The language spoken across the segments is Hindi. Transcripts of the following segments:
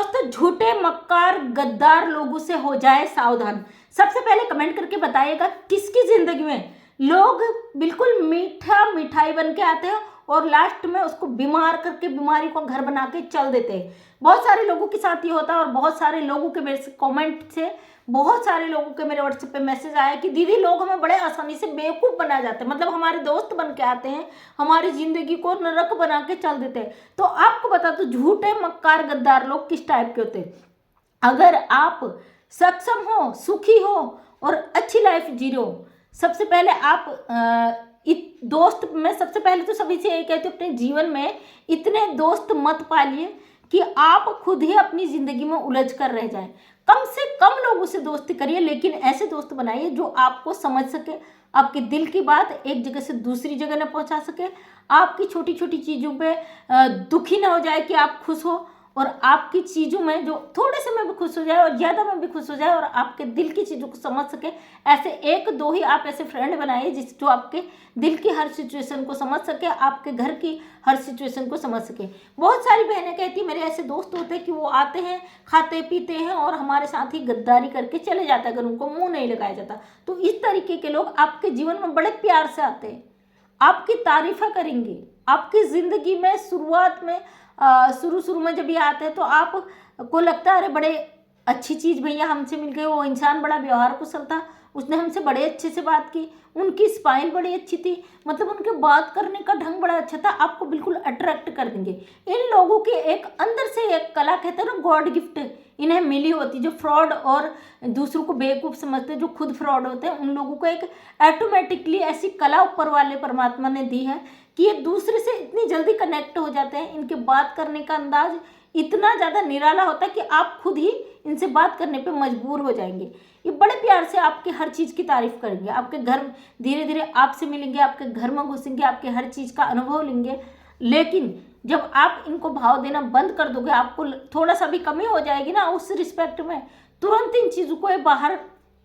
दोस्तों, झूठे मक्कार गद्दार लोगों से हो जाए सावधान। सबसे पहले कमेंट करके बताइएगा किसकी जिंदगी में लोग बिल्कुल मीठा मिठाई बन के आते हैं और लास्ट में उसको बीमार करके बीमारी को घर बना के चल देते हैं। बहुत सारे लोगों के साथ ये होता है और बहुत सारे लोगों के मेरे से कमेंट से बहुत सारे लोगों के मेरे व्हाट्सएप पे मैसेज आया कि दीदी लोग हमें बड़े आसानी से बेवकूफ़ बना जाते हैं, मतलब हमारे दोस्त बन के आते हैं, हमारी ज़िंदगी को नरक बना के चल देते हैं। तो आपको बता दो झूठे मक्कार गद्दार लोग किस टाइप के होते हैं। अगर आप सक्षम हो, सुखी हो और अच्छी लाइफ जी रहे हो, सबसे पहले आप दोस्त, मैं सबसे पहले तो सभी से यही कहती हूँ अपने जीवन में इतने दोस्त मत पालिए कि आप खुद ही अपनी ज़िंदगी में उलझ कर रह जाएं। कम से कम लोगों से दोस्ती करिए, लेकिन ऐसे दोस्त बनाइए जो आपको समझ सके, आपके दिल की बात एक जगह से दूसरी जगह न पहुंचा सके, आपकी छोटी छोटी चीज़ों पे दुखी ना हो जाए कि आप खुश हो, और आपकी चीज़ों में जो थोड़े से में भी खुश हो जाए और ज़्यादा में भी खुश हो जाए और आपके दिल की चीज़ों को समझ सके। ऐसे एक दो ही आप ऐसे फ्रेंड बनाइए जो आपके दिल की हर सिचुएशन को समझ सके, आपके घर की हर सिचुएशन को समझ सके। बहुत सारी बहनें कहती हैं मेरे ऐसे दोस्त होते हैं कि वो आते हैं, खाते पीते हैं और हमारे साथ ही गद्दारी करके चले जाते हैं अगर उनको मुँह नहीं लगाया जाता। तो इस तरीके के लोग आपके जीवन में बड़े प्यार से आते हैं, आपकी तारीफ़ें करेंगे, आपकी ज़िंदगी में शुरुआत में शुरू में जब ये आते हैं तो आप को लगता है अरे बड़े अच्छी चीज़ भैया हमसे मिल गई। वो इंसान बड़ा व्यवहार कुशल था, उसने हमसे बड़े अच्छे से बात की, उनकी स्माइल बड़ी अच्छी थी, मतलब उनके बात करने का ढंग बड़ा अच्छा था, आपको बिल्कुल अट्रैक्ट कर देंगे। इन लोगों के एक अंदर से एक कला, कहते हैं ना गॉड गिफ्ट, इन्हें मिली होती। जो फ्रॉड और दूसरों को बेवकूफ़ समझते हैं, जो खुद फ्रॉड होते हैं, उन लोगों को एक ऑटोमेटिकली ऐसी कला ऊपर वाले परमात्मा ने दी है कि ये दूसरे से इतनी जल्दी कनेक्ट हो जाते हैं। इनके बात करने का अंदाज इतना ज़्यादा निराला होता है कि आप खुद ही इनसे बात करने पे मजबूर हो जाएंगे। ये बड़े प्यार से आपके हर चीज़ की तारीफ़ करेंगे, आपके घर धीरे धीरे आपसे मिलेंगे, आपके घर में घुसेंगे, आपके हर चीज़ का अनुभव लेंगे। लेकिन जब आप इनको भाव देना बंद कर दोगे, आपको थोड़ा सा भी कमी हो जाएगी ना उस रिस्पेक्ट में, तुरंत इन चीज़ों को ये बाहर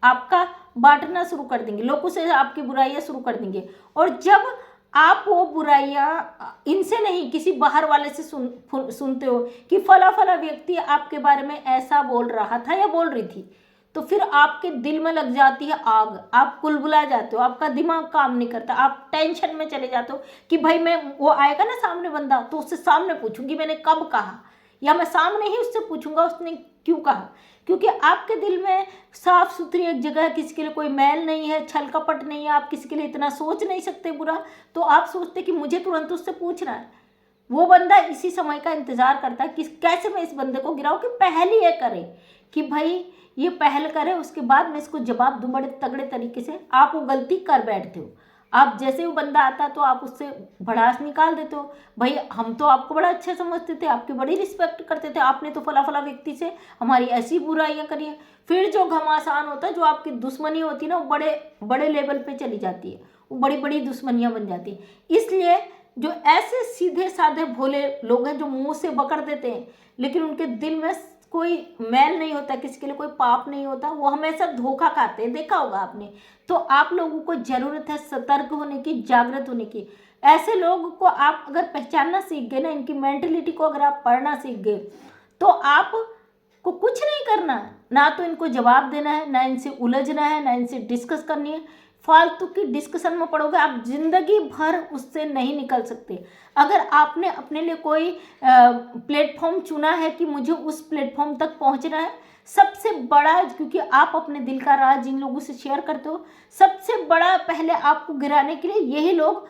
आपका बांटना शुरू कर देंगे, लोगों से आपकी बुराइयाँ शुरू कर देंगे। और जब आप वो बुराइयाँ इनसे नहीं किसी बाहर वाले से सुनते हो कि फला फला व्यक्ति आपके बारे में ऐसा बोल रहा था या बोल रही थी, तो फिर आपके दिल में लग जाती है आग, आप कुलबुला जाते हो, आपका दिमाग काम नहीं करता, आप टेंशन में चले जाते हो कि भाई मैं, वो आएगा ना सामने बंदा तो उससे सामने पूछूंगी मैंने कब कहा, या मैं सामने ही उससे पूछूंगा उसने क्यों कहा। क्योंकि आपके दिल में साफ सुथरी एक जगह है, किसी के लिए कोई मैल नहीं है, छल कपट नहीं है, आप किसी के लिए इतना सोच नहीं सकते बुरा, तो आप सोचते कि मुझे तुरंत उससे पूछना है। वो बंदा इसी समय का इंतजार करता है कि कैसे मैं इस बंदे को गिराऊं, कि पहल ये करे कि भाई ये पहल करे, उसके बाद मैं इसको जवाब दूं बड़े तगड़े तरीके से। आप वो गलती कर बैठते हो, आप जैसे वो बंदा आता तो आप उससे भड़ास निकाल देते हो, भाई हम तो आपको बड़ा अच्छा समझते थे, आपकी बड़ी रिस्पेक्ट करते थे, आपने तो फला फला व्यक्ति से हमारी ऐसी बुराइयां करी है। फिर जो घमासान होता है, जो आपकी दुश्मनी होती है ना, वो बड़े बड़े लेवल पे चली जाती है, वो बड़ी बड़ी दुश्मनियां बन जाती है। इसलिए जो ऐसे सीधे साधे भोले लोग हैं जो मुंह से बकड़ देते हैं लेकिन उनके दिल में कोई मैल नहीं होता, किसी के लिए कोई पाप नहीं होता, वो हमेशा धोखा खाते हैं, देखा होगा आपने। तो आप लोगों को ज़रूरत है सतर्क होने की, जागृत होने की। ऐसे लोगों को आप अगर पहचानना सीख गए ना, इनकी मेंटलिटी को अगर आप पढ़ना सीख गए, तो आप को कुछ नहीं करना है, ना तो इनको जवाब देना है, ना इनसे उलझना है, ना इनसे डिस्कस करनी है। फालतू की डिस्कशन में पड़ोगे आप जिंदगी भर उससे नहीं निकल सकते। अगर आपने अपने लिए कोई प्लेटफॉर्म चुना है कि मुझे उस प्लेटफॉर्म तक पहुंचना है, सबसे बड़ा, क्योंकि आप अपने दिल का राज जिन लोगों से शेयर करते हो, सबसे बड़ा पहले आपको गिराने के लिए यही लोग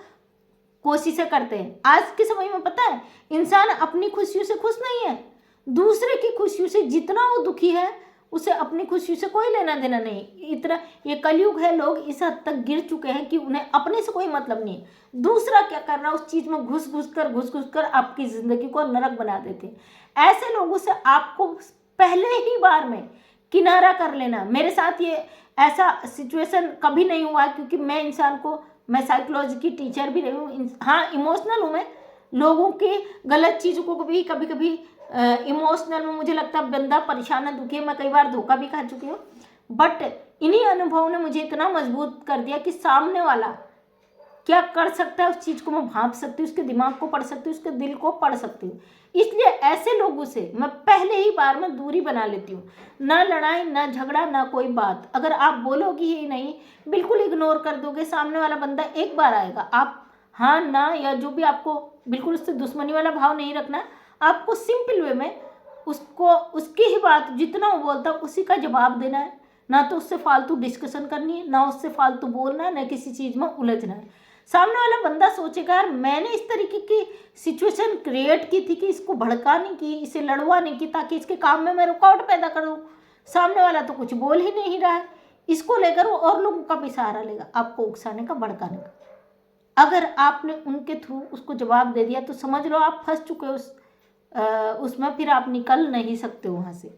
कोशिशें करते हैं। आज के समय में पता है इंसान अपनी खुशियों से खुश नहीं है, दूसरे की खुशियों से जितना वो दुखी है उसे अपनी खुशी से कोई लेना देना नहीं। इतना ये कलयुग है, लोग इस हद तक गिर चुके हैं कि उन्हें अपने से कोई मतलब नहीं है, दूसरा क्या कर रहा है उस चीज़ में घुस घुस कर आपकी ज़िंदगी को नरक बना देते हैं। ऐसे लोगों से आपको पहले ही बार में किनारा कर लेना। मेरे साथ ये ऐसा सिचुएशन कभी नहीं हुआ क्योंकि मैं इंसान को, मैं साइकोलॉजी की टीचर भी रही हूँ, हाँ इमोशनल हूँ मैं, लोगों की गलत चीज़ों को भी कभी कभी इमोशनल में मुझे लगता है बंदा परेशान है, दुखी है, मैं कई बार धोखा भी खा चुकी हूँ। बट इन्हीं अनुभवों ने मुझे इतना मजबूत कर दिया कि सामने वाला क्या कर सकता है उस चीज़ को मैं भांप सकती हूँ, उसके दिमाग को पढ़ सकती हूँ, उसके दिल को पढ़ सकती हूँ। इसलिए ऐसे लोगों से मैं पहले ही बार में दूरी बना लेती हूँ। ना लड़ाई, ना झगड़ा, ना कोई बात। अगर आप बोलोगी ही नहीं, बिल्कुल इग्नोर कर दोगे, सामने वाला बंदा एक बार आएगा, आप हाँ ना या जो भी, आपको बिल्कुल उससे दुश्मनी वाला भाव नहीं रखना। आपको सिंपल वे में उसको उसकी ही बात जितना वो बोलता है उसी का जवाब देना है। ना तो उससे फालतू डिस्कशन करनी है, ना उससे फालतू बोलना है, ना किसी चीज़ में उलझना है। सामने वाला बंदा सोचेगा यार मैंने इस तरीके की सिचुएशन क्रिएट की थी कि इसको भड़काने की, इसे लड़वाने की, ताकि इसके काम में मैं रुकावट पैदा करूँ। सामने वाला तो कुछ बोल ही नहीं रहा है, इसको लेकर वो और लोगों का भी सहारा लेगा, आपको उकसाने का, भड़काने का। अगर आपने उनके थ्रू उसको जवाब दे दिया तो समझ लो आप फंस चुके हो उसमें, फिर आप निकल नहीं सकते वहाँ से।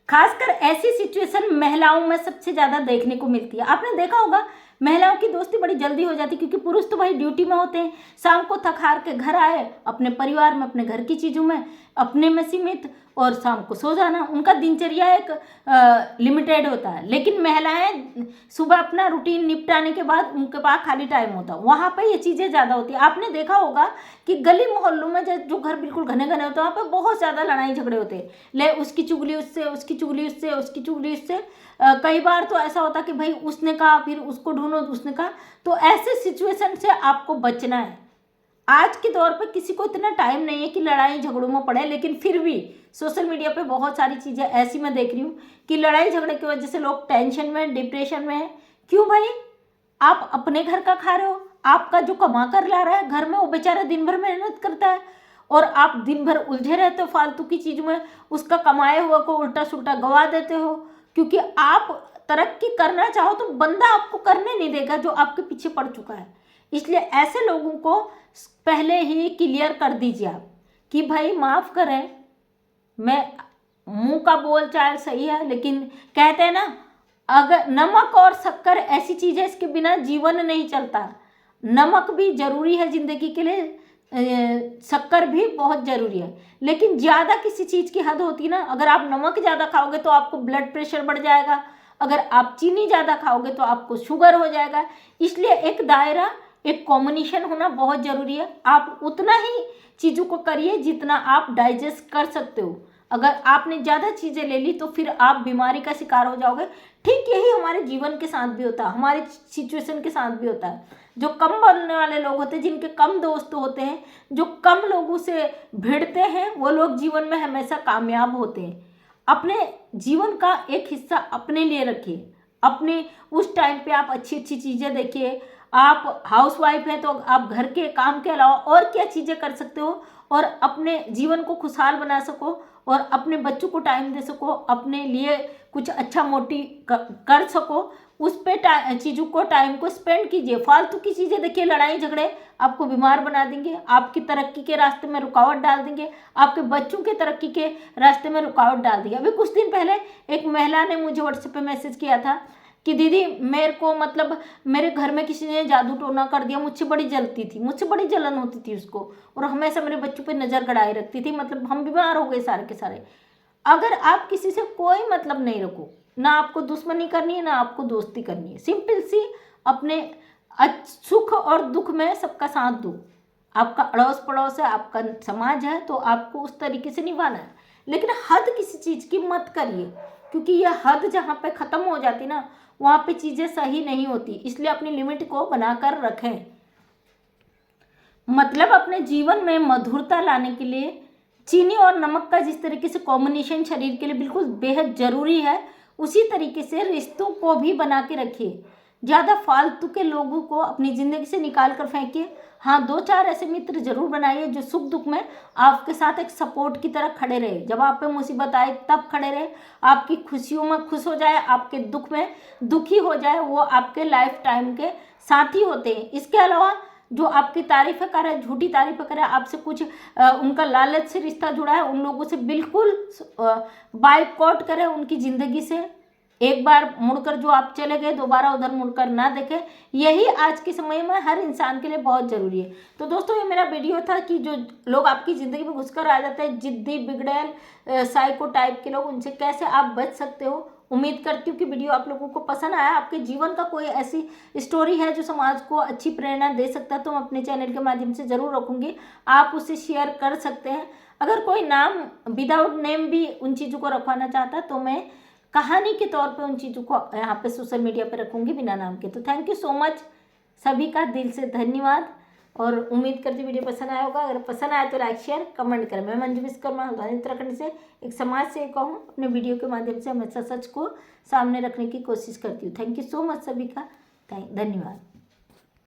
खासकर ऐसी सिचुएशन महिलाओं में सबसे ज़्यादा देखने को मिलती है। आपने देखा होगा महिलाओं की दोस्ती बड़ी जल्दी हो जाती है, क्योंकि पुरुष तो भाई ड्यूटी में होते हैं, शाम को थक हार के घर आए, अपने परिवार में, अपने घर की चीज़ों में, अपने में सीमित, और शाम को सो जाना। उनका दिनचर्या एक लिमिटेड होता है। लेकिन महिलाएं सुबह अपना रूटीन निपटाने के बाद उनके पास खाली टाइम होता है, वहाँ पे ये चीज़ें ज़्यादा होती है। आपने देखा होगा कि गली मोहल्लों में जो घर बिल्कुल घने घने होते हैं, वहाँ पे बहुत ज़्यादा लड़ाई झगड़े होते हैं। ले उसकी चुगली उससे, उसकी चुगली उससे, उसकी चुगली उससे। कई बार तो ऐसा होता कि भाई उसने कहा, फिर उसको ढूंढो, उसने कहा। तो ऐसे सिचुएशन से आपको बचना है। आज के दौर पर किसी को इतना टाइम नहीं है कि लड़ाई झगड़ों में पड़े, लेकिन फिर भी सोशल मीडिया पे बहुत सारी चीज़ें ऐसी मैं देख रही हूँ कि लड़ाई झगड़े की वजह से लोग टेंशन में, डिप्रेशन में हैं। क्यों भाई? आप अपने घर का खा रहे हो, आपका जो कमा कर ला रहा है घर में, वो बेचारा दिन भर मेहनत करता है, और आप दिन भर उलझे रहते हो फालतू की चीज़ में, उसका कमाए हुआ को उल्टा सुल्टा गवा देते हो। क्योंकि आप तरक्की करना चाहो तो बंदा आपको करने नहीं देगा जो आपके पीछे पड़ चुका है। इसलिए ऐसे लोगों को पहले ही क्लियर कर दीजिए आप कि भाई माफ़ करें, मैं मुंह का बोल चाल सही है, लेकिन कहते हैं ना, अगर नमक और शक्कर ऐसी चीज़ है, इसके बिना जीवन नहीं चलता। नमक भी ज़रूरी है ज़िंदगी के लिए, शक्कर भी बहुत ज़रूरी है, लेकिन ज़्यादा किसी चीज़ की हद होती है ना। अगर आप नमक ज़्यादा खाओगे तो आपको ब्लड प्रेशर बढ़ जाएगा, अगर आप चीनी ज़्यादा खाओगे तो आपको शुगर हो जाएगा। इसलिए एक दायरा, एक कॉम्बिनेशन होना बहुत ज़रूरी है। आप उतना ही चीज़ों को करिए जितना आप डाइजेस्ट कर सकते हो। अगर आपने ज़्यादा चीज़ें ले ली तो फिर आप बीमारी का शिकार हो जाओगे। ठीक यही हमारे जीवन के साथ भी होता है, हमारे सिचुएशन के साथ भी होता है। जो कम बोलने वाले लोग होते हैं, जिनके कम दोस्त होते हैं, जो कम लोगों से भिड़ते हैं, वो लोग जीवन में हमेशा कामयाब होते हैं। अपने जीवन का एक हिस्सा अपने लिए रखिए। अपने उस टाइम पे आप अच्छी अच्छी चीज़ें देखिए। आप हाउसवाइफ हैं तो आप घर के काम के अलावा और क्या चीज़ें कर सकते हो, और अपने जीवन को खुशहाल बना सको, और अपने बच्चों को टाइम दे सको, अपने लिए कुछ अच्छा मोटी कर सको, उस पे चीज़ों को, टाइम को स्पेंड कीजिए। फालतू की चीज़ें देखिए, लड़ाई झगड़े आपको बीमार बना देंगे, आपकी तरक्की के रास्ते में रुकावट डाल देंगे, आपके बच्चों के तरक्की के रास्ते में रुकावट डाल देंगे। अभी कुछ दिन पहले एक महिला ने मुझे व्हाट्सएप पे मैसेज किया था कि दीदी मेरे को, मतलब मेरे घर में किसी ने जादू टोना कर दिया, मुझसे बड़ी जलती थी, मुझसे बड़ी जलन होती थी उसको, और हमेशा मेरे बच्चों पे नज़र गड़ाए रखती थी, मतलब हम बीमार हो गए सारे के सारे। अगर आप किसी से कोई मतलब नहीं रखो, ना आपको दुश्मनी करनी है ना आपको दोस्ती करनी है, सिंपल सी अपने सुख और दुख में सबका साथ दो। आपका अड़ोस पड़ोस है, आपका समाज है, तो आपको उस तरीके से निभाना है। लेकिन हद किसी चीज़ की मत करिए, क्योंकि यह हद जहाँ पे ख़त्म हो जाती ना, वहाँ पे चीज़ें सही नहीं होती। इसलिए अपनी लिमिट को बनाकर रखें। मतलब अपने जीवन में मधुरता लाने के लिए चीनी और नमक का जिस तरीके से कॉम्बिनेशन शरीर के लिए बिल्कुल बेहद ज़रूरी है, उसी तरीके से रिश्तों को भी बना के रखिए। ज़्यादा फालतू के लोगों को अपनी ज़िंदगी से निकाल कर फेंकिए। हाँ, 2-4 ऐसे मित्र ज़रूर बनाइए जो सुख दुख में आपके साथ एक सपोर्ट की तरह खड़े रहे। जब आप पे मुसीबत आए तब खड़े रहे, आपकी खुशियों में खुश हो जाए, आपके दुख में दुखी हो जाए, वो आपके लाइफ टाइम के साथी होते हैं। इसके अलावा जो आपकी तारीफ़ें करे, झूठी तारीफ़ें करे, आपसे कुछ उनका लालच से रिश्ता जुड़ा है, उन लोगों से बिल्कुल बाइकआउट करें उनकी ज़िंदगी से। एक बार मुड़कर जो आप चले गए, दोबारा उधर मुड़कर ना देखें। यही आज के समय में हर इंसान के लिए बहुत ज़रूरी है। तो दोस्तों, ये मेरा वीडियो था कि जो लोग आपकी ज़िंदगी में घुसकर आ जाते हैं, जिद्दी, बिगड़ैल, साइको टाइप के लोग, उनसे कैसे आप बच सकते हो। उम्मीद करती हूँ कि वीडियो आप लोगों को पसंद आया। आपके जीवन का कोई ऐसी स्टोरी है जो समाज को अच्छी प्रेरणा दे सकता है तो मैं अपने चैनल के माध्यम से ज़रूर रखूँगी, आप उसे शेयर कर सकते हैं। अगर कोई नाम विदाउट नेम भी उन चीज़ों को रखवाना चाहता है तो मैं कहानी के तौर पे उन चीज़ों को यहाँ पे सोशल मीडिया पे रखूँगी बिना नाम के। तो थैंक यू सो मच, सभी का दिल से धन्यवाद और उम्मीद करती हूँ वीडियो पसंद आया होगा। अगर पसंद आया तो लाइक शेयर कमेंट करें। मैं मंजू विश्वकर्मा उत्तराखंड से एक समाज सेविका हूँ। अपने वीडियो के माध्यम से हमेशा सच को सामने रखने की कोशिश करती हूँ। थैंक यू सो मच सभी का, धन्यवाद।